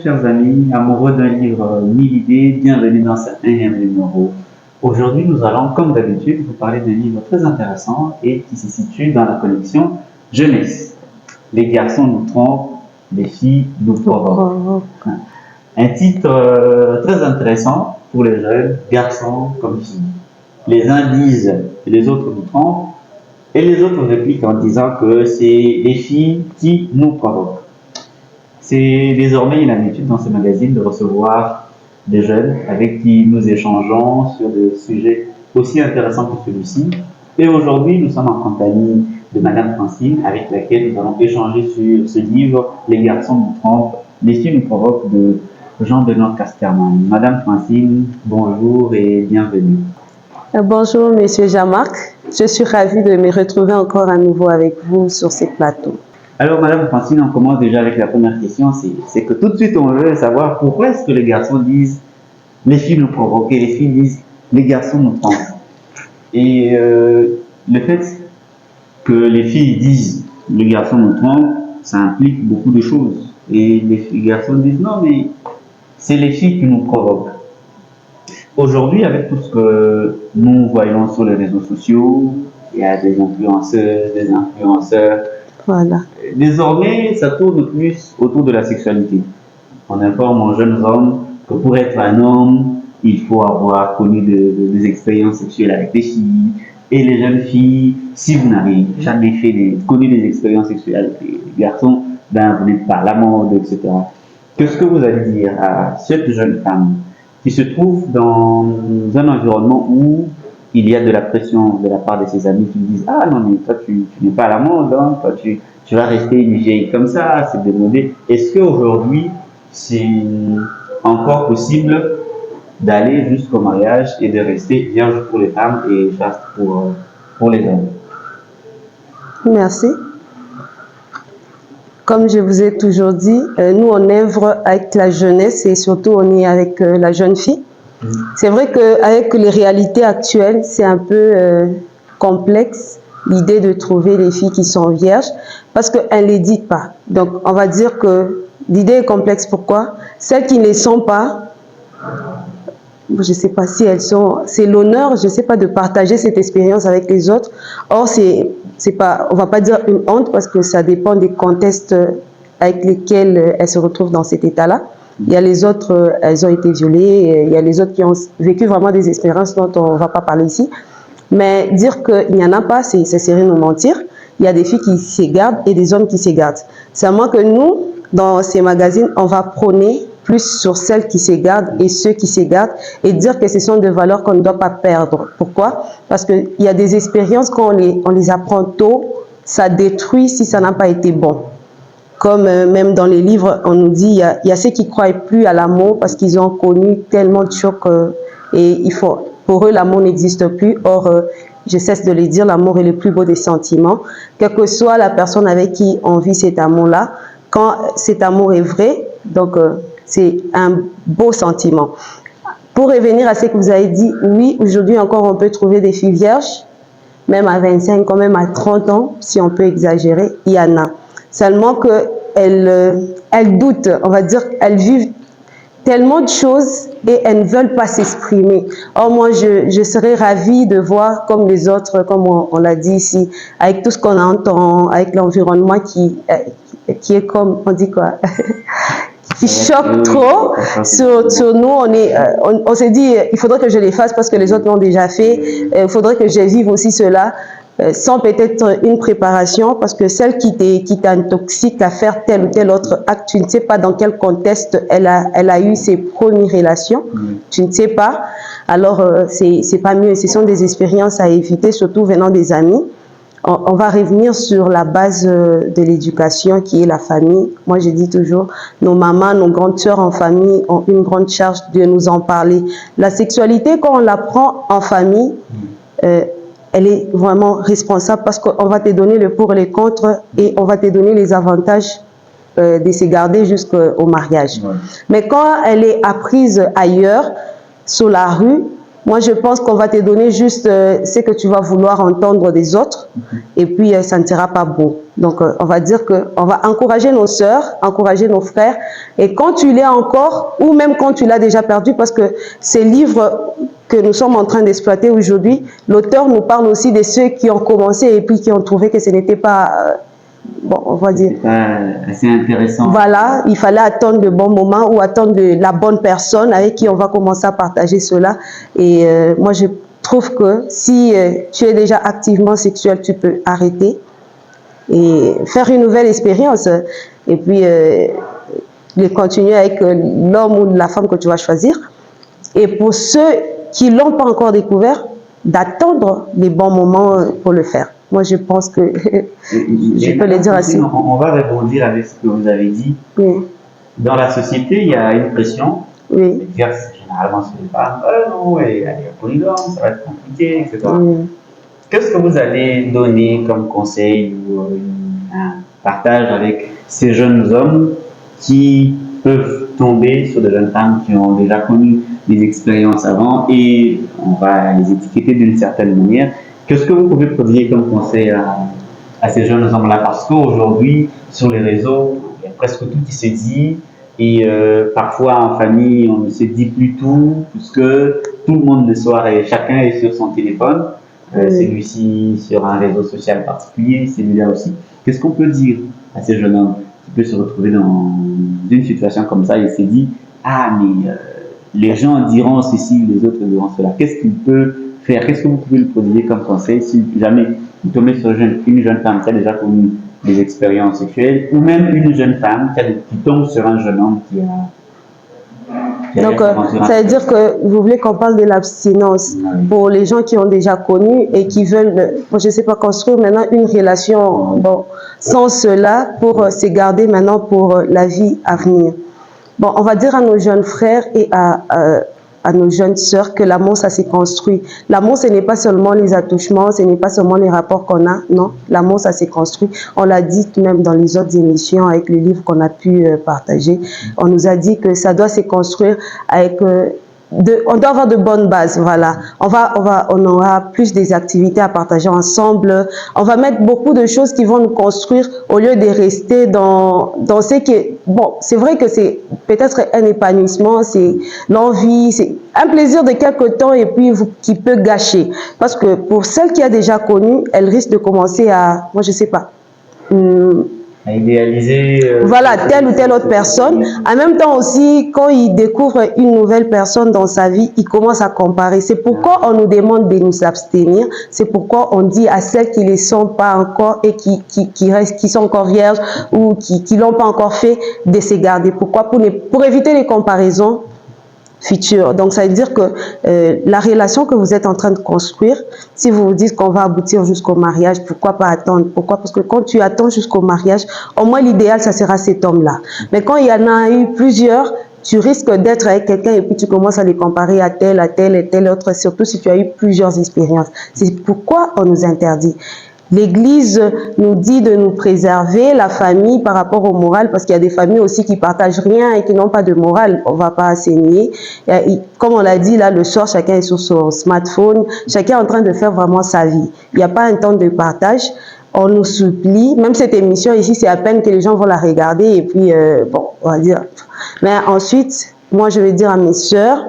chers amis, amoureux d'un livre 1000 idées, bienvenue dans cet 1e numéro. Aujourd'hui, nous allons, comme d'habitude, vous parler d'un livre très intéressant et qui se situe dans la collection Jeunesse. Les garçons nous trompent, les filles nous provoquent. Un titre très intéressant pour les jeunes, garçons comme filles. Les uns disent que les autres nous trompent et les autres répliquent en disant que c'est les filles qui nous provoquent. C'est désormais une habitude dans ce magazine de recevoir des jeunes avec qui nous échangeons sur des sujets aussi intéressants que celui-ci. Et aujourd'hui, nous sommes en compagnie de Madame Francine, avec laquelle nous allons échanger sur ce livre « Les garçons nous trompent, les filles nous provoquent » de Jean-Benoît Casterman. Madame Francine, bonjour et bienvenue. Bonjour, Monsieur Jean-Marc. Je suis ravie de me retrouver encore à nouveau avec vous sur ces plateaux. Alors, Madame Francine, on commence déjà avec la première question. C'est que tout de suite, on veut savoir pourquoi est-ce que les garçons disent « les filles nous provoquent » et les filles disent « les garçons nous trompent ». Et le fait que les filles disent « les garçons nous trompent », ça implique beaucoup de choses. Et les garçons disent « non, mais c'est les filles qui nous provoquent ». Aujourd'hui, avec tout ce que nous voyons sur les réseaux sociaux, il y a des influenceuses, des influenceurs. Voilà. Désormais, ça tourne plus autour de la sexualité. On informe aux jeunes hommes que pour être un homme, il faut avoir connu des expériences sexuelles avec des filles. Et les jeunes filles, si vous n'avez jamais connu des expériences sexuelles avec des garçons, ben vous n'êtes pas à la mode, etc. Qu'est-ce que vous allez dire à cette jeune femme qui se trouve dans un environnement où il y a de la pression de la part de ses amis qui disent « Ah non, mais toi, tu n'es pas à la mode, hein, toi, tu vas rester une vieille comme ça, c'est démodé. » Est-ce qu'aujourd'hui, c'est encore possible d'aller jusqu'au mariage et de rester vierge pour les femmes et chaste pour les hommes? Merci. Comme je vous ai toujours dit, nous on œuvre avec la jeunesse et surtout on est avec la jeune fille. C'est vrai qu'avec les réalités actuelles, c'est un peu complexe l'idée de trouver les filles qui sont vierges parce qu'elles ne les disent pas. Donc on va dire que l'idée est complexe. Pourquoi? Celles qui ne les sont pas, je ne sais pas si elles sont, c'est l'honneur, je ne sais pas, de partager cette expérience avec les autres. Or, c'est pas, on ne va pas dire une honte parce que ça dépend des contextes avec lesquels elles se retrouvent dans cet état-là. Il y a les autres, elles ont été violées, il y a les autres qui ont vécu vraiment des expériences dont on ne va pas parler ici. Mais dire qu'il n'y en a pas, ça serait nous mentir. Il y a des filles qui s'égardent et des hommes qui s'égardent. Seulement que nous, dans ces magazines, on va prôner plus sur celles qui s'égardent et ceux qui s'égardent et dire que ce sont des valeurs qu'on ne doit pas perdre. Pourquoi? Parce qu'il y a des expériences, quand on les apprend tôt, ça détruit si ça n'a pas été bon. Comme même dans les livres, on nous dit, il y a ceux qui ne croient plus à l'amour parce qu'ils ont connu tellement de chocs et pour eux, l'amour n'existe plus. Or, je cesse de le dire, l'amour est le plus beau des sentiments. Quelle que soit la personne avec qui on vit cet amour-là, quand cet amour est vrai, donc c'est un beau sentiment. Pour revenir à ce que vous avez dit, oui, aujourd'hui encore, on peut trouver des filles vierges, même à 25 ans, même à 30 ans, si on peut exagérer, il y en a. Seulement qu'elles doutent, on va dire, elles vivent tellement de choses et elles ne veulent pas s'exprimer. Or, moi, je serais ravie de voir comme les autres, comme on l'a dit ici, avec tout ce qu'on entend, avec l'environnement qui est comme, on dit quoi qui choque trop sur nous. On s'est dit, il faudrait que je les fasse parce que les autres l'ont déjà fait. Il faudrait que je vive aussi cela sans peut-être une préparation, parce que celle qui t'intoxique à faire tel ou tel autre acte, tu ne sais pas dans quel contexte elle a eu ses premières relations. Tu ne sais pas. Alors, c'est pas mieux. Ce sont des expériences à éviter, surtout venant des amis. On va revenir sur la base de l'éducation qui est la famille. Moi, je dis toujours, nos mamans, nos grandes sœurs en famille ont une grande charge de nous en parler. La sexualité, quand on l'apprend en famille, elle est vraiment responsable parce qu'on va te donner le pour et le contre et on va te donner les avantages de se garder jusqu'au mariage. Ouais. Mais quand elle est apprise ailleurs, sur la rue, Moi, je pense qu'on va te donner juste ce que tu vas vouloir entendre des autres, et puis ça ne sera pas beau. Donc, on va dire qu'on va encourager nos sœurs, encourager nos frères, et quand tu l'es encore, ou même quand tu l'as déjà perdu, parce que ces livres que nous sommes en train d'exploiter aujourd'hui, l'auteur nous parle aussi de ceux qui ont commencé et puis qui ont trouvé que ce n'était pas... bon, on va dire. Assez intéressant. Voilà, il fallait attendre le bon moment ou attendre la bonne personne avec qui on va commencer à partager cela. Et moi, je trouve que si tu es déjà activement sexuel, tu peux arrêter et faire une nouvelle expérience. Et puis, continuer avec l'homme ou la femme que tu vas choisir. Et pour ceux qui ne l'ont pas encore découvert, d'attendre les bons moments pour le faire. Moi, je pense que je peux le dire ainsi. On va rebondir avec ce que vous avez dit. Oui. Dans la société, il y a une pression. Oui. Généralement sur les femmes. Non, elle est polygame, ça va être compliqué, etc. Oui. Qu'est-ce que vous allez donner comme conseil ou un partage avec ces jeunes hommes qui peuvent tomber sur des jeunes femmes qui ont déjà connu des expériences avant et on va les étiqueter d'une certaine manière? Qu'est-ce que vous pouvez prodiguer comme conseil à ces jeunes hommes-là? Parce qu'aujourd'hui, sur les réseaux, il y a presque tout qui se dit et parfois en famille, on ne se dit plus tout puisque tout le monde le soir et chacun est sur son téléphone. Celui-ci sur un réseau social particulier, celui-là aussi. Qu'est-ce qu'on peut dire à ces jeunes hommes qui peuvent se retrouver dans une situation comme ça et se dit ah mais les gens diront ceci, les autres diront cela. Qu'est-ce qu'il peut faire? Qu'est-ce que vous pouvez lui prodiguer comme conseil si jamais vous tombez sur une jeune femme qui a déjà connu des expériences sexuelles ou même une jeune femme qui tombe sur un jeune homme qui a... Donc, ça veut dire que vous voulez qu'on parle de l'abstinence pour les gens qui ont déjà connu et qui veulent, je ne sais pas, construire maintenant une relation bon, sans cela pour se garder maintenant pour la vie à venir. Bon, on va dire à nos jeunes frères et à nos jeunes sœurs que l'amour, ça s'est construit. L'amour, ce n'est pas seulement les attouchements, ce n'est pas seulement les rapports qu'on a, non. L'amour, ça s'est construit. On l'a dit même dans les autres émissions avec les livres qu'on a pu partager. On nous a dit que ça doit se construire avec... on doit avoir de bonnes bases, voilà. On aura plus des activités à partager ensemble. On va mettre beaucoup de choses qui vont nous construire au lieu de rester dans ce qui... Bon, c'est vrai que c'est peut-être un épanouissement, c'est l'envie, c'est un plaisir de quelque temps et puis qui peut gâcher. Parce que pour celle qui a déjà connu, elle risque de commencer à... Moi, je sais pas... à idéaliser voilà, telle ou telle autre personne. En même temps aussi, quand il découvre une nouvelle personne dans sa vie, il commence à comparer. C'est pourquoi on nous demande de nous abstenir. C'est pourquoi on dit à celles qui ne le sont pas encore et qui sont encore vierges ou qui l'ont pas encore fait, de se garder. Pourquoi? Pour éviter les comparaisons futur. Donc, ça veut dire que la relation que vous êtes en train de construire, si vous vous dites qu'on va aboutir jusqu'au mariage, pourquoi pas attendre? Pourquoi? Parce que quand tu attends jusqu'au mariage, au moins l'idéal, ça sera cet homme-là. Mais quand il y en a eu plusieurs, tu risques d'être avec quelqu'un et puis tu commences à les comparer à tel et tel autre, surtout si tu as eu plusieurs expériences. C'est pourquoi on nous interdit. L'Église nous dit de nous préserver, la famille par rapport au moral, parce qu'il y a des familles aussi qui partagent rien et qui n'ont pas de morale, on ne va pas enseigner. Comme on l'a dit, là, le soir, chacun est sur son smartphone, chacun est en train de faire vraiment sa vie. Il n'y a pas un temps de partage. On nous supplie, même cette émission ici, c'est à peine que les gens vont la regarder et puis, bon, on va dire. Mais ensuite, moi, je vais dire à mes sœurs,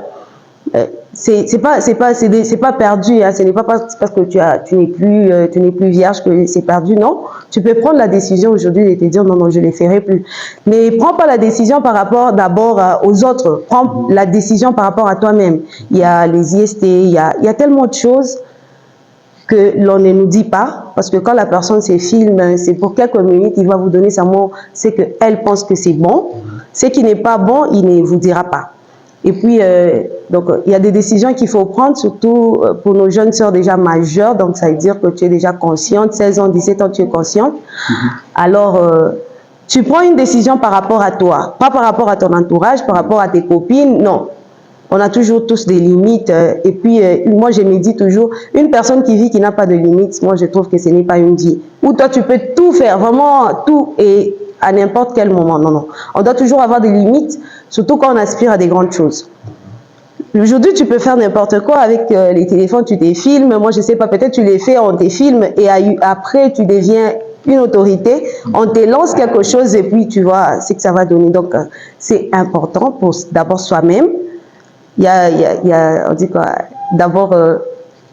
c'est pas perdu, hein. Ce n'est pas parce que tu n'es plus vierge que c'est perdu, non. Tu peux prendre la décision aujourd'hui de te dire non, je ne les ferai plus. Mais prends pas la décision par rapport d'abord aux autres. Prends la décision par rapport à toi-même. Il y a les IST, il y a tellement de choses que l'on ne nous dit pas, parce que quand la personne se filme, c'est pour quelques minutes, il va vous donner sa mot, c'est qu'elle pense que c'est bon. Ce qui n'est pas bon, il ne vous dira pas. Et puis, donc, il y a des décisions qu'il faut prendre, surtout pour nos jeunes sœurs déjà majeures. Donc, ça veut dire que tu es déjà consciente, 16 ans, 17 ans, tu es consciente. Alors, tu prends une décision par rapport à toi, pas par rapport à ton entourage, par rapport à tes copines, non. On a toujours tous des limites. Et puis, moi, je me dis toujours, une personne qui vit, qui n'a pas de limites, moi, je trouve que ce n'est pas une vie. Ou toi, tu peux tout faire, vraiment tout, et à n'importe quel moment. Non, non. On doit toujours avoir des limites, surtout quand on aspire à des grandes choses. Aujourd'hui, tu peux faire n'importe quoi avec les téléphones, tu te filmes. Moi, je sais pas, peut-être tu les fais, on te filme et après, tu deviens une autorité. On te lance quelque chose et puis tu vois ce que ça va donner. Donc, c'est important pour d'abord soi-même. On dit quoi? D'abord,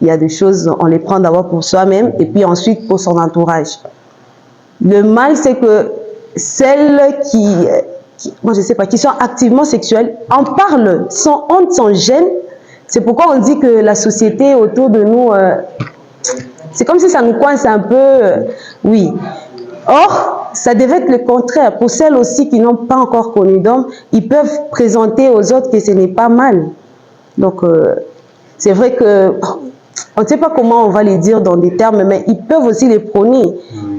il y a des choses, on les prend d'abord pour soi-même et puis ensuite pour son entourage. Le mal, c'est que celles moi je sais pas, qui sont activement sexuelles, en parlent sans honte, sans gêne. C'est pourquoi on dit que la société autour de nous, c'est comme si ça nous coince un peu, oui. Or, ça devait être le contraire. Pour celles aussi qui n'ont pas encore connu d'homme, ils peuvent présenter aux autres que ce n'est pas mal. Donc, c'est vrai que on ne sait pas comment on va les dire dans des termes, mais ils peuvent aussi les prôner.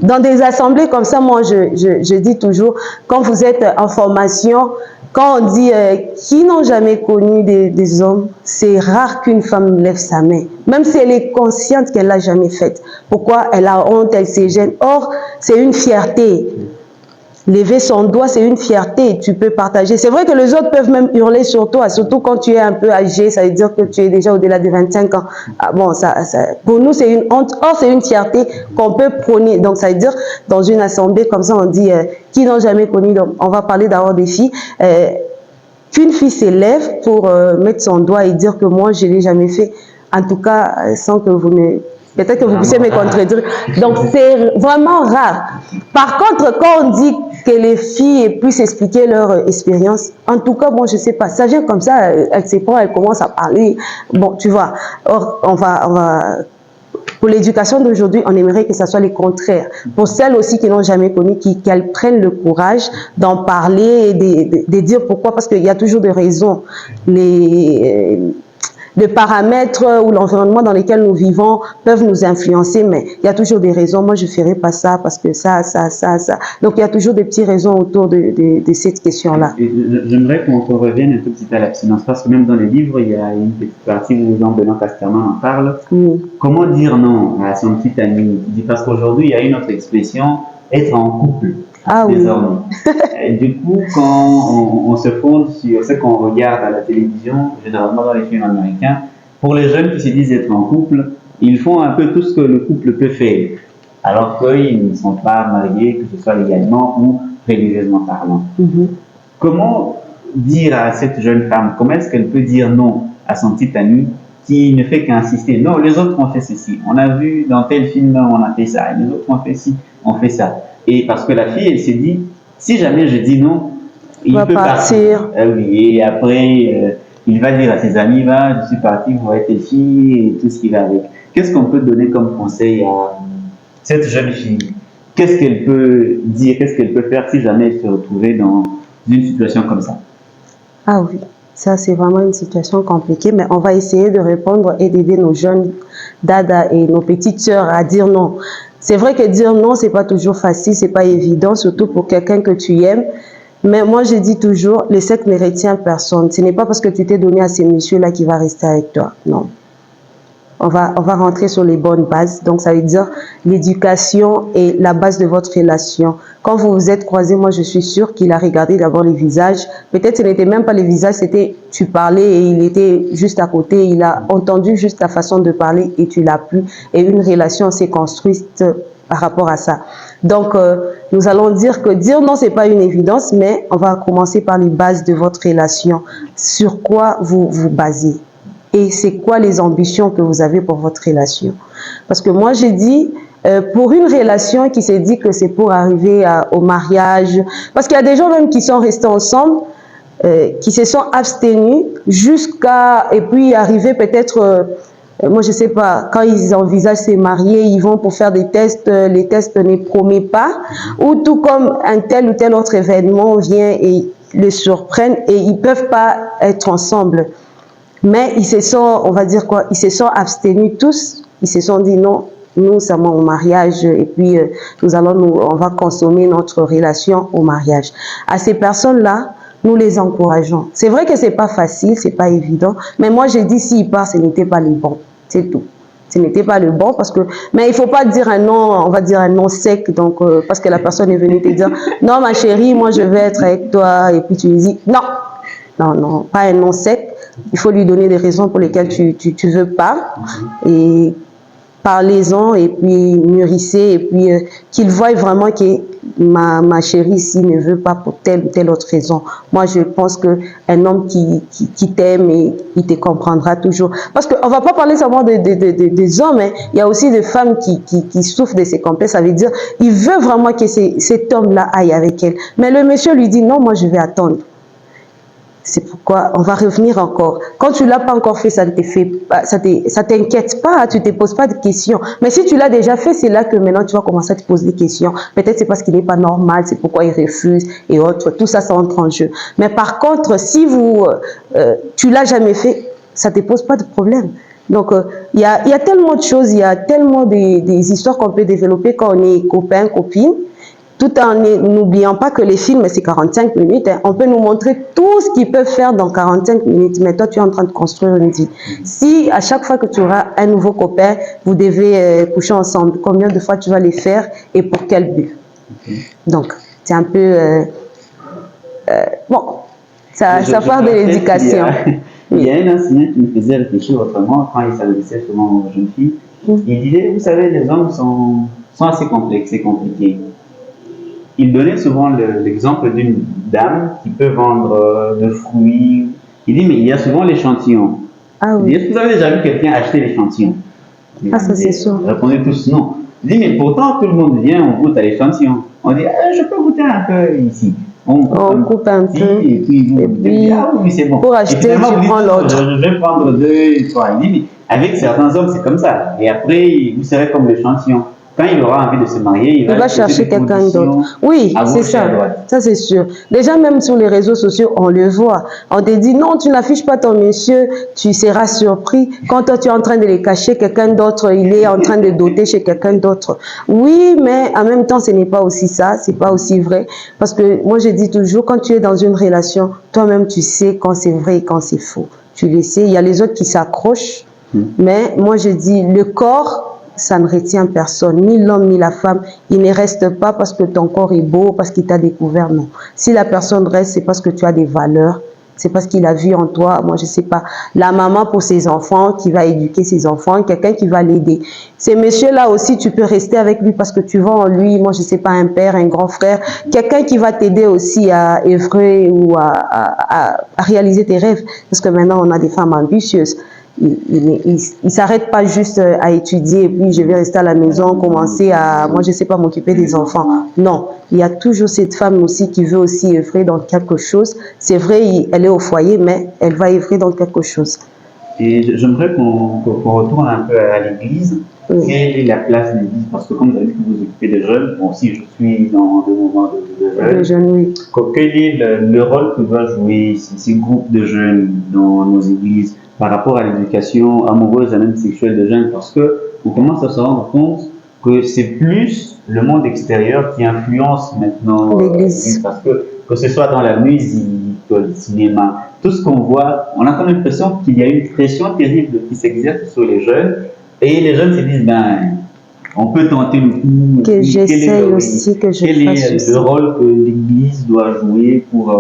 Dans des assemblées comme ça, moi, je dis toujours, quand vous êtes en formation, quand on dit qui n'ont jamais connu des hommes, c'est rare qu'une femme lève sa main, même si elle est consciente qu'elle ne l'a jamais faite. Pourquoi? Elle a honte, elle se gêne. Or, c'est une fierté. Lever son doigt, c'est une fierté, tu peux partager. C'est vrai que les autres peuvent même hurler sur toi, surtout quand tu es un peu âgé, ça veut dire que tu es déjà au-delà de 25 ans. Ah bon, pour nous, c'est une honte. Or, c'est une fierté qu'on peut prôner. Donc, ça veut dire, dans une assemblée comme ça, on dit, qui n'ont jamais connu, donc on va parler d'abord des filles. Qu'une fille s'élève pour mettre son doigt et dire que moi, je ne l'ai jamais fait. En tout cas, sans que vous ne... Peut-être que vous puissiez me contredire. Donc, c'est vraiment rare. Par contre, quand on dit que les filles puissent expliquer leur expérience, en tout cas, bon, je sais pas, ça vient comme ça, elle se prend, elle commence à parler. Bon, tu vois. Or, pour l'éducation d'aujourd'hui, on aimerait que ça soit le contraire. Pour celles aussi qui n'ont jamais connu, qu'elles prennent le courage d'en parler et de dire pourquoi, parce qu'il y a toujours des raisons. Les paramètres ou l'environnement dans lequel nous vivons peuvent nous influencer, mais il y a toujours des raisons. Moi, je ne ferai pas ça parce que ça. Donc, il y a toujours des petites raisons autour de cette question-là. J'aimerais qu'on revienne un tout petit peu à l'abstinence, parce que même dans les livres, il y a une petite partie où Jean-Benoît Casterman en parle. Comment dire non à son petit ami? Parce qu'aujourd'hui, il y a une autre expression, être en couple. Ah oui. Désormais. Du coup, quand on se fonde sur ce qu'on regarde à la télévision, généralement dans les films américains, pour les jeunes qui se disent être en couple, ils font un peu tout ce que le couple peut faire, alors qu'ils ne sont pas mariés, que ce soit légalement ou religieusement parlant. Comment dire à cette jeune femme, comment est-ce qu'elle peut dire non à son petit ami qui ne fait qu'insister? Non, les autres ont fait ceci, on a vu dans tel film, on a fait ça, les autres ont fait ci, on fait ça. Et parce que la fille, elle s'est dit, si jamais je dis non, il peut partir. Oui, et après, il va dire à ses amis, je suis parti, vous voyez telle fille et tout ce qui va avec. Qu'est-ce qu'on peut donner comme conseil à cette jeune fille? Qu'est-ce qu'elle peut dire, qu'est-ce qu'elle peut faire si jamais elle se retrouvait dans une situation comme ça? Ah oui, ça c'est vraiment une situation compliquée, mais on va essayer de répondre et d'aider nos jeunes dadas et nos petites sœurs à dire non. C'est vrai que dire non, c'est pas toujours facile, c'est pas évident, surtout pour quelqu'un que tu aimes. Mais moi, je dis toujours, le sexe ne retient personne. Ce n'est pas parce que tu t'es donné à ces messieurs-là qui va rester avec toi. Non. On va rentrer sur les bonnes bases. Donc, ça veut dire l'éducation est la base de votre relation. Quand vous vous êtes croisés, moi, je suis sûre qu'il a regardé d'abord les visages. Peut-être ce n'était même pas les visages, c'était tu parlais et il était juste à côté. Il a entendu juste ta façon de parler et tu l'as plu. Et une relation s'est construite par rapport à ça. Donc, nous allons dire que dire non, c'est pas une évidence, mais on va commencer par les bases de votre relation. Sur quoi vous vous basez? Et c'est quoi les ambitions que vous avez pour votre relation? Parce que moi, j'ai dit, pour une relation qui s'est dit que c'est pour arriver au mariage, parce qu'il y a des gens même qui sont restés ensemble, qui se sont abstenus jusqu'à, et puis arriver peut-être, moi je sais pas, quand ils envisagent se marier, ils vont pour faire des tests, les tests ne promettent pas, ou tout comme un tel ou tel autre événement vient et les surprennent et ils peuvent pas être ensemble. Mais ils se sont, on va dire quoi, ils se sont abstenus tous, ils se sont dit non, nous sommes au mariage et puis on va consommer notre relation au mariage. À ces personnes-là, nous les encourageons. C'est vrai que c'est pas facile, c'est pas évident, mais moi j'ai dit s'ils partent, ce n'était pas le bon, c'est tout. Ce n'était pas le bon parce que, mais il faut pas dire un non, on va dire un non sec, donc parce que la personne est venue te dire non ma chérie, moi je vais être avec toi et puis tu lui dis non, non, pas un non sec. il faut lui donner des raisons pour lesquelles tu veux pas. Et parlez-en et puis mûrissez et puis qu'il voie vraiment que ma chérie ici ne veut pas pour telle ou telle autre raison. Moi, je pense qu'un homme qui t'aime et il te comprendra toujours. Parce qu'on ne va pas parler seulement des hommes, hein. Il y a aussi des femmes qui souffrent de ces complexes. Ça veut dire il veut vraiment que cet homme-là aille avec elle. Mais le monsieur lui dit non, moi je vais attendre. C'est pourquoi on va revenir encore. Quand tu ne l'as pas encore fait, ça ne t'inquiète pas, tu ne te poses pas de questions. Mais si tu l'as déjà fait, c'est là que maintenant tu vas commencer à te poser des questions. Peut-être c'est parce qu'il n'est pas normal, c'est pourquoi il refuse et autres. Tout ça, ça entre en jeu. Mais par contre, si tu ne l'as jamais fait, ça ne te pose pas de problème. Donc, il y a tellement de choses, il y a tellement des histoires qu'on peut développer quand on est copain, copine. Tout en n'oubliant pas que les films, c'est 45 minutes. Hein. On peut nous montrer tout ce qu'ils peuvent faire dans 45 minutes, mais toi, tu es en train de construire une vie. Si à chaque fois que tu auras un nouveau copain, vous devez coucher ensemble, combien de fois tu vas les faire et pour quel but? Donc, c'est un peu... bon, ça part de l'éducation. Il y a un enseignant qui me faisait réfléchir autrement quand il s'adressait souvent aux jeunes filles. Il disait, vous savez, les hommes sont assez complexes et compliqués. Il donnait souvent l'exemple d'une dame qui peut vendre des fruits. Il dit, mais il y a souvent l'échantillon. Ah oui. Est-ce que vous avez déjà vu quelqu'un acheter l'échantillon? Ah, ça c'est sûr. Répondez tous non. Il dit, mais pourtant, tout le monde vient, on goûte à l'échantillon. On dit, je peux goûter un peu ici. On coupe un peu. Et puis, ah oui, c'est bon. Pour acheter, tu prends l'autre. Je vais prendre 2, 3. Il dit, mais avec certains hommes, c'est comme ça. Et après, vous serez comme l'échantillon. Quand il aura envie de se marier, il va chercher quelqu'un d'autre. Oui, c'est ça. Ça, c'est sûr. Déjà, même sur les réseaux sociaux, on le voit. On te dit, non, tu n'affiches pas ton monsieur, tu seras surpris. Quand toi, tu es en train de les cacher, quelqu'un d'autre, il est en train de doter chez quelqu'un d'autre. Oui, mais en même temps, ce n'est pas aussi ça. C'est pas aussi vrai. Parce que moi, je dis toujours, quand tu es dans une relation, toi-même, tu sais quand c'est vrai et quand c'est faux. Tu le sais. Il y a les autres qui s'accrochent. Mais moi, je dis, le corps, ça ne retient personne, ni l'homme ni la femme. Il ne reste pas parce que ton corps est beau, parce qu'il t'a découvert, non. Si la personne reste, c'est parce que tu as des valeurs, c'est parce qu'il a vu en toi, moi je sais pas, la maman pour ses enfants, qui va éduquer ses enfants, quelqu'un qui va l'aider. Ces messieurs-là aussi, tu peux rester avec lui parce que tu vois en lui, moi je sais pas, un père, un grand frère, quelqu'un qui va t'aider aussi à œuvrer ou à réaliser tes rêves. Parce que maintenant, on a des femmes ambitieuses. Il s'arrête pas juste à étudier et puis je vais rester à la maison, commencer à, moi je sais pas, m'occuper des enfants. Non, il y a toujours cette femme aussi qui veut aussi œuvrer dans quelque chose. C'est vrai, elle est au foyer, mais elle va œuvrer dans quelque chose. Et j'aimerais qu'on retourne un peu à l'église. Oui. Quelle est la place de l'église? Parce que comme vous avez dit que vous occupez des jeunes, bon, si je suis dans le mouvement de jeunes, oui. Quel est le rôle que doivent jouer ces groupes de jeunes dans nos églises par rapport à l'éducation amoureuse et même sexuelle de jeunes? Parce qu'on commence à se rendre compte que c'est plus le monde extérieur qui influence maintenant l'église. Parce que ce soit dans la musique, le cinéma, tout ce qu'on voit, on a comme l'impression qu'il y a une pression terrible qui s'exerce sur les jeunes. Et les jeunes se disent, ben, on peut tenter le coup. Que j'essaye aussi, que je fasse Quel est le rôle que l'Église doit jouer pour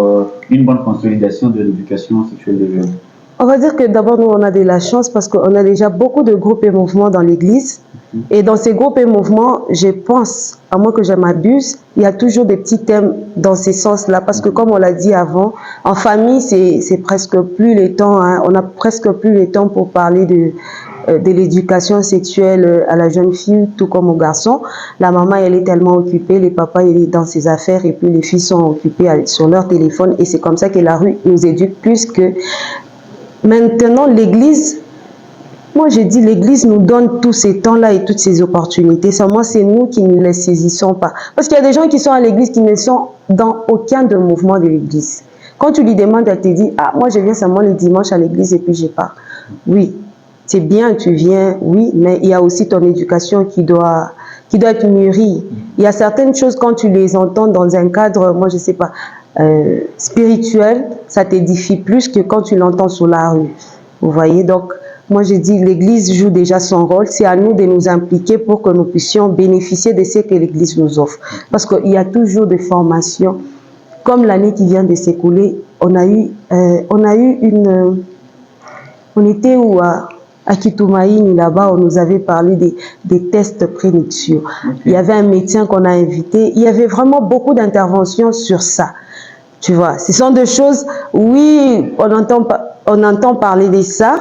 une bonne consolidation de l'éducation sexuelle des jeunes? On va dire que d'abord, nous, on a de la chance parce qu'on a déjà beaucoup de groupes et mouvements dans l'Église. Et dans ces groupes et mouvements, je pense, à moins que je m'abuse, il y a toujours des petits thèmes dans ces sens-là. Parce que comme on l'a dit avant, en famille, c'est presque plus le temps. Hein, on a presque plus le temps pour parler de l'éducation sexuelle à la jeune fille, tout comme au garçon. La maman, elle est tellement occupée, les papas, il est dans ses affaires et puis les filles sont occupées sur leur téléphone. Et c'est comme ça que la rue nous éduque plus que... Maintenant, l'Église... Moi, j'ai dit, l'Église nous donne tous ces temps-là et toutes ces opportunités. Seulement, c'est nous qui ne les saisissons pas. Parce qu'il y a des gens qui sont à l'Église qui ne sont dans aucun de mouvements de l'Église. Quand tu lui demandes, elle te dit, ah, moi, je viens seulement le dimanche à l'Église et puis je pars. Oui, c'est bien, tu viens, oui, mais il y a aussi ton éducation qui doit être mûrie. Il y a certaines choses, quand tu les entends dans un cadre, moi, je sais pas, spirituel, ça t'édifie plus que quand tu l'entends sur la rue. Vous voyez, donc... Moi, je dis, l'Église joue déjà son rôle. C'est à nous de nous impliquer pour que nous puissions bénéficier de ce que l'Église nous offre. Parce qu'il y a toujours des formations. Comme l'année qui vient de s'écouler, on a eu On était où à Kitumaini, là-bas, on nous avait parlé des tests prénuptiaux. Il y avait un médecin qu'on a invité. Il y avait vraiment beaucoup d'interventions sur ça. Tu vois, ce sont des choses, oui, on entend parler de ça,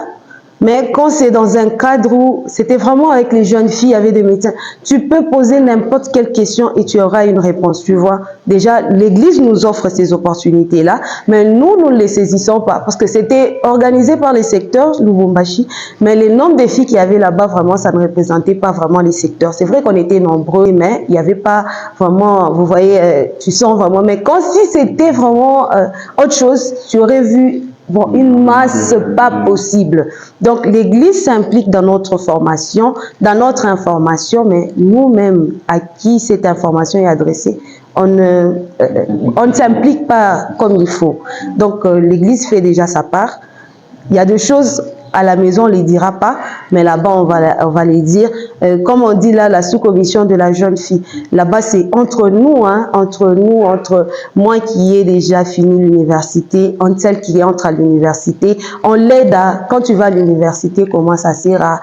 mais quand c'est dans un cadre où c'était vraiment avec les jeunes filles, avec des médecins, tu peux poser n'importe quelle question et tu auras une réponse, tu vois. Déjà, l'Église nous offre ces opportunités-là, mais nous ne les saisissons pas parce que c'était organisé par les secteurs, Lubumbashi, mais le nombre de filles qu'il y avait là-bas, vraiment, ça ne représentait pas vraiment les secteurs. C'est vrai qu'on était nombreux, mais il n'y avait pas vraiment, vous voyez, tu sens vraiment, mais quand si c'était vraiment autre chose, tu aurais vu bon, une masse pas possible. Donc, l'Église s'implique dans notre formation, dans notre information, mais nous-mêmes, à qui cette information est adressée, on ne s'implique pas comme il faut. Donc, l'Église fait déjà sa part. Il y a des choses à la maison, on ne les dira pas, mais là-bas, on va les dire. Comme on dit là, la sous-commission de la jeune fille, là-bas, c'est entre nous, hein, entre moi qui ai déjà fini l'université, entre celle qui entre à l'université. On l'aide à, quand tu vas à l'université, comment ça sert à...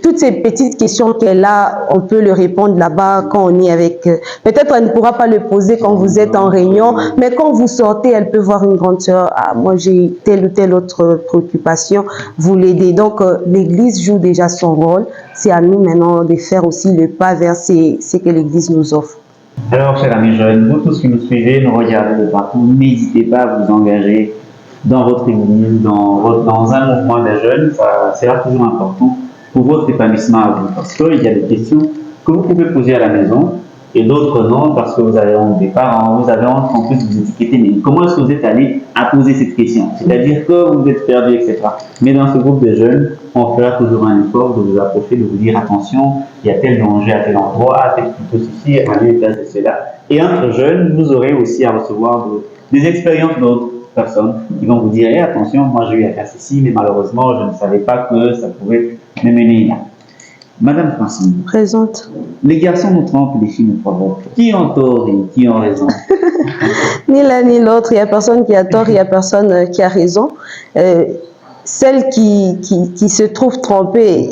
Toutes ces petites questions qu'elle a, on peut le répondre là-bas quand on est avec... Peut-être elle ne pourra pas le poser quand vous êtes en réunion, mais quand vous sortez, elle peut voir une grande sœur. Ah, moi, j'ai telle ou telle autre préoccupation. Vous l'aider. Donc, l'Église joue déjà son rôle. C'est à nous maintenant de faire aussi le pas vers ce que l'Église nous offre. Alors, chers amis jeunes, vous tous qui nous suivez, nous regardez de partout, n'hésitez pas à vous engager dans votre église, dans un mouvement des jeunes. Ça sera toujours important pour votre épanouissement à vous. Parce qu'il y a des questions que vous pouvez poser à la maison et d'autres non, parce que vous avez honte des parents, vous avez honte en plus de vous étiqueter. Mais comment est-ce que vous êtes allé à poser cette question? C'est-à-dire que vous êtes perdu, etc. Mais dans ce groupe de jeunes, on fera toujours un effort de vous approcher, de vous dire attention, il y a tel danger à tel endroit, tel plutôt ceci, à lieu de cela. Et entre jeunes, vous aurez aussi à recevoir des expériences d'autres personnes qui vont vous dire hey, attention, moi j'ai eu à faire ceci, mais malheureusement, je ne savais pas que ça pouvait me mener là. Madame Francine. Présente. Les garçons nous trompent, les filles nous provoquent. Qui ont tort et qui ont raison? Ni l'un ni l'autre. Il n'y a personne qui a tort, il n'y a personne qui a raison. Celle qui se trouve trompée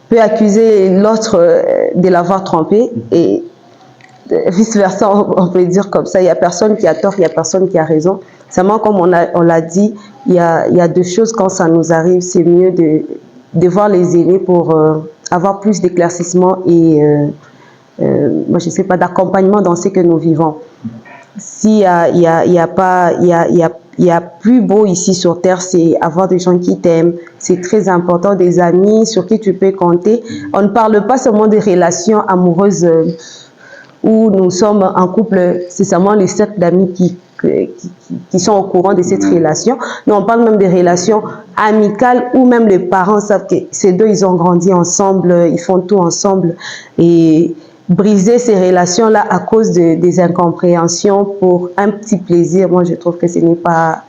peut accuser l'autre de l'avoir trompée et vice-versa, on peut dire comme ça. Il n'y a personne qui a tort, il n'y a personne qui a raison. Seulement, comme on l'a dit, il y a deux choses quand ça nous arrive. C'est mieux de voir les aînés pour avoir plus d'éclaircissement et moi je sais pas d'accompagnement dans ce que nous vivons. S'il y a plus beau ici sur terre, c'est avoir des gens qui t'aiment. C'est très important, des amis sur qui tu peux compter. On ne parle pas seulement des relations amoureuses où nous sommes en couple, c'est seulement les cercles d'amis qui sont au courant de cette relation. Mais on parle même des relations amicales où même les parents savent que ces deux, ils ont grandi ensemble, ils font tout ensemble. Et briser ces relations-là à cause des incompréhensions pour un petit plaisir, moi je trouve que ce n'est pas,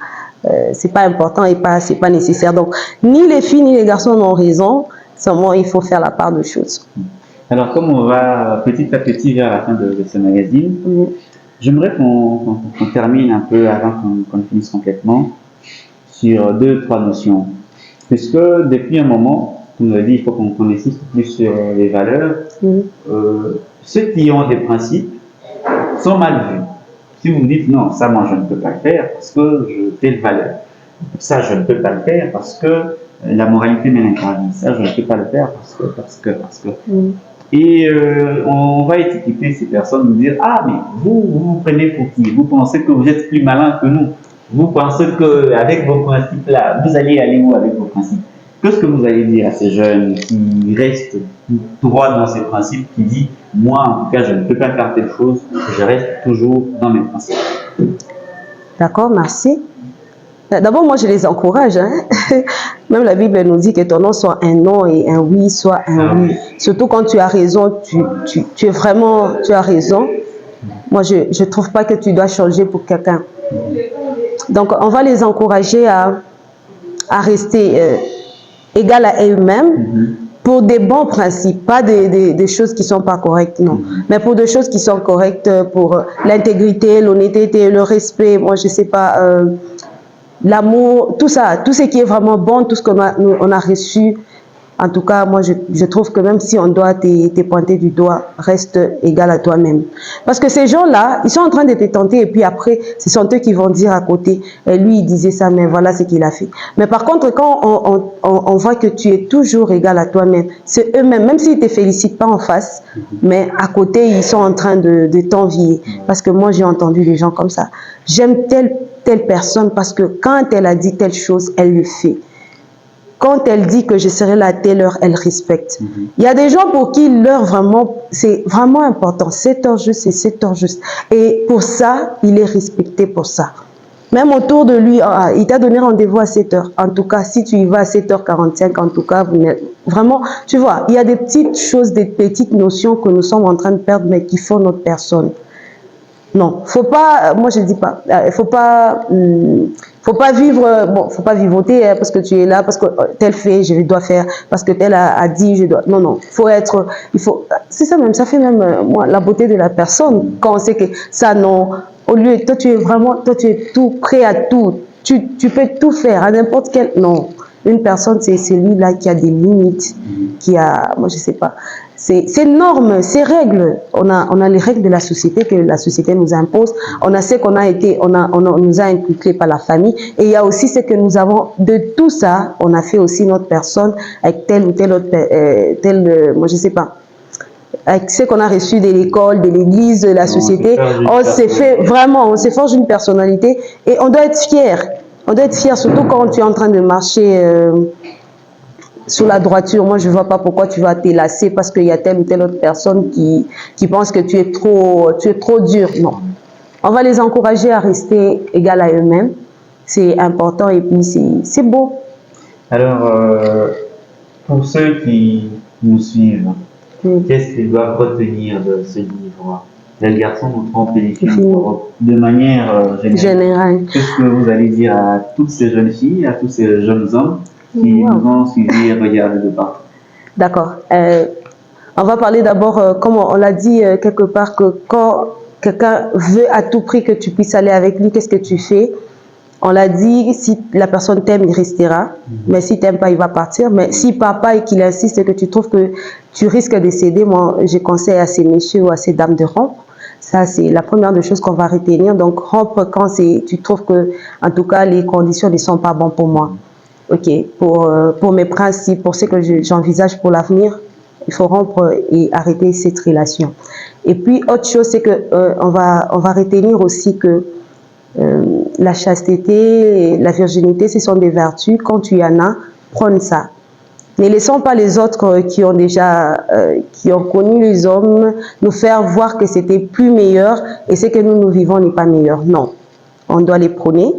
c'est pas important et c'est pas nécessaire. Donc, ni les filles ni les garçons n'ont raison, seulement il faut faire la part de choses. Alors, comme on va petit à petit vers la fin de ce magazine, j'aimerais qu'on termine un peu avant qu'on finisse complètement sur 2-3 notions. Puisque depuis un moment, on a dit il faut qu'on insiste plus sur les valeurs. Ceux qui ont des principes sont mal vus. Si vous vous dites non, ça moi je ne peux pas le faire parce que je fais le valeur. Ça je ne peux pas le faire parce que la moralité m'est interdite. Ça je ne peux pas le faire parce que. Et on va étiqueter ces personnes, nous dire ah mais vous prenez pour qui? Vous pensez que vous êtes plus malin que nous? Vous pensez qu'avec vos principes là, vous allez aller où avec vos principes? Qu'est-ce que vous allez dire à ces jeunes qui restent droits dans ces principes, qui disent moi en tout cas je ne peux pas faire telle chose, je reste toujours dans mes principes? D'accord, merci. D'abord, moi, je les encourage. Hein. Même la Bible nous dit que ton non soit un non et un oui soit un oui. Surtout quand tu as raison, tu es vraiment, tu as raison. Moi, je ne trouve pas que tu dois changer pour quelqu'un. Donc, on va les encourager à rester égal à eux-mêmes pour des bons principes, pas des choses qui ne sont pas correctes, non. Mais pour des choses qui sont correctes, pour l'intégrité, l'honnêteté, le respect, moi, je ne sais pas... l'amour, tout ça, tout ce qui est vraiment bon, tout ce qu'on a reçu. En tout cas, moi, je trouve que même si on doit te pointer du doigt, reste égal à toi-même. Parce que ces gens-là, ils sont en train de te tenter et puis après, ce sont eux qui vont dire à côté, lui, il disait ça, mais voilà ce qu'il a fait. Mais par contre, quand on voit que tu es toujours égal à toi-même, c'est eux-mêmes, même s'ils ne te félicitent pas en face, mais à côté, ils sont en train de t'envier. Parce que moi, j'ai entendu des gens comme ça. J'aime telle personne parce que quand elle a dit telle chose, elle le fait. Quand elle dit que je serai là à telle heure, elle respecte. Il y a des gens pour qui l'heure vraiment, c'est vraiment important. 7 heures juste, c'est 7 heures juste. Et pour ça, il est respecté pour ça. Même autour de lui, il t'a donné rendez-vous à 7 heures. En tout cas, si tu y vas à 7h45, en tout cas, vraiment, tu vois, il y a des petites choses, des petites notions que nous sommes en train de perdre, mais qui font notre personne. Non, faut pas, moi je dis pas, faut pas vivre, bon, faut pas vivoter parce que tu es là, parce que tel fait, je dois faire, parce que tel a dit, je dois. Non, c'est ça même, ça fait même moi la beauté de la personne quand on sait que ça non, au lieu, toi tu es tout prêt à tout, tu peux tout faire à n'importe quel, non. Une personne, c'est celui-là qui a des limites, qui a, moi je sais pas, c'est normes, c'est règles. On a les règles de la société que la société nous impose. On a ce qu'on a été, on nous a inculqué par la famille. Et il y a aussi ce que nous avons de tout ça. On a fait aussi notre personne avec telle ou telle autre, moi je sais pas. Avec ce qu'on a reçu de l'école, de l'église, de la société, on s'est fait vraiment, on s'est forgé une personnalité et on doit être fier. On doit être fier, surtout quand tu es en train de marcher sous la droiture. Moi, je ne vois pas pourquoi tu vas t'élasser parce qu'il y a telle ou telle autre personne qui pense que tu es trop dur. Non. On va les encourager à rester égal à eux-mêmes. C'est important et puis c'est beau. Alors, pour ceux qui nous suivent, qu'est-ce qu'ils doivent retenir de ce livre? Les garçons nous trompent les filles de manière générale. Qu'est-ce que vous allez dire à toutes ces jeunes filles, à tous ces jeunes hommes qui nous ont suivis et regardé de partout? D'accord. On va parler d'abord, comme on l'a dit quelque part, que quand quelqu'un veut à tout prix que tu puisses aller avec lui, qu'est-ce que tu fais? On l'a dit, si la personne t'aime, il restera. Mais si tu n'aimes pas, il va partir. Mais si papa et qu'il insiste et que tu trouves que tu risques de céder, moi, je conseille à ces messieurs ou à ces dames de rompre. Ça, c'est la première des choses qu'on va retenir. Donc, rompre quand tu trouves que, en tout cas, les conditions ne sont pas bonnes pour moi. OK, pour mes principes, pour ce que j'envisage pour l'avenir, il faut rompre et arrêter cette relation. Et puis, autre chose, c'est que on va retenir aussi que la chasteté, la virginité, ce sont des vertus. Quand tu en as, prends ça. Ne laissons pas les autres qui ont connu les hommes nous faire voir que c'était plus meilleur et ce que nous vivons n'est pas meilleur. Non, on doit les prôner,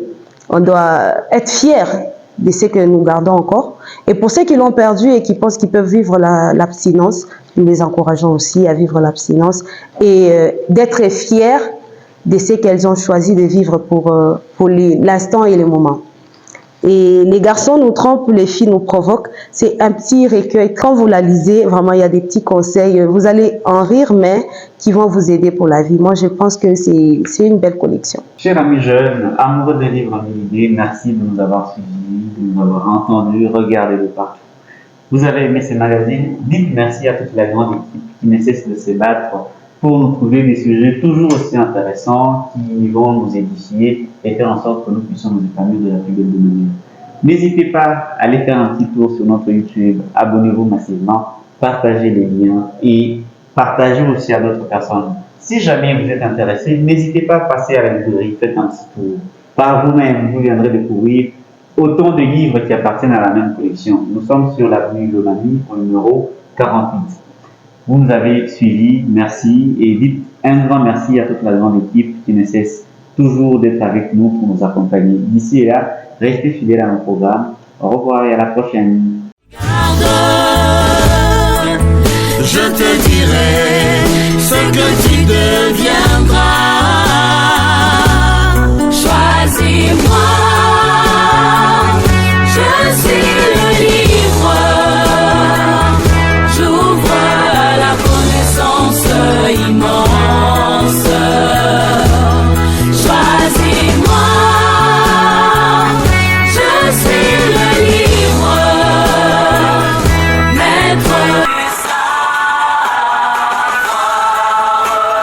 on doit être fiers de ce que nous gardons encore. Et pour ceux qui l'ont perdu et qui pensent qu'ils peuvent vivre l'abstinence, nous les encourageons aussi à vivre l'abstinence et d'être fiers de ce qu'elles ont choisi de vivre pour l'instant et le moment. Et les garçons nous trompent, les filles nous provoquent. C'est un petit recueil. Quand vous la lisez, vraiment, il y a des petits conseils. Vous allez en rire, mais qui vont vous aider pour la vie. Moi, je pense que c'est une belle collection. Chers amis jeunes, amoureux des livres en idées, merci de nous avoir suivis, de nous avoir entendus, regardés de partout. Vous avez aimé ces magazines? Dites merci à toute la grande équipe qui ne cesse de se battre pour nous trouver des sujets toujours aussi intéressants qui vont nous édifier et faire en sorte que nous puissions nous épanouir de la plus belle des manières. N'hésitez pas à aller faire un petit tour sur notre YouTube, abonnez-vous massivement, partagez les liens et partagez aussi à d'autres personnes. Si jamais vous êtes intéressé, n'hésitez pas à passer à la librairie, faites un petit tour. Par vous-même, vous viendrez découvrir autant de livres qui appartiennent à la même collection. Nous sommes sur l'avenue Lomami au numéro 48. Vous nous avez suivis, merci, et dites un grand merci à toute la grande équipe qui ne cesse toujours d'être avec nous pour nous accompagner. D'ici et là, restez fidèles à nos programmes. Au revoir et à la prochaine. Je te dirai ce que tu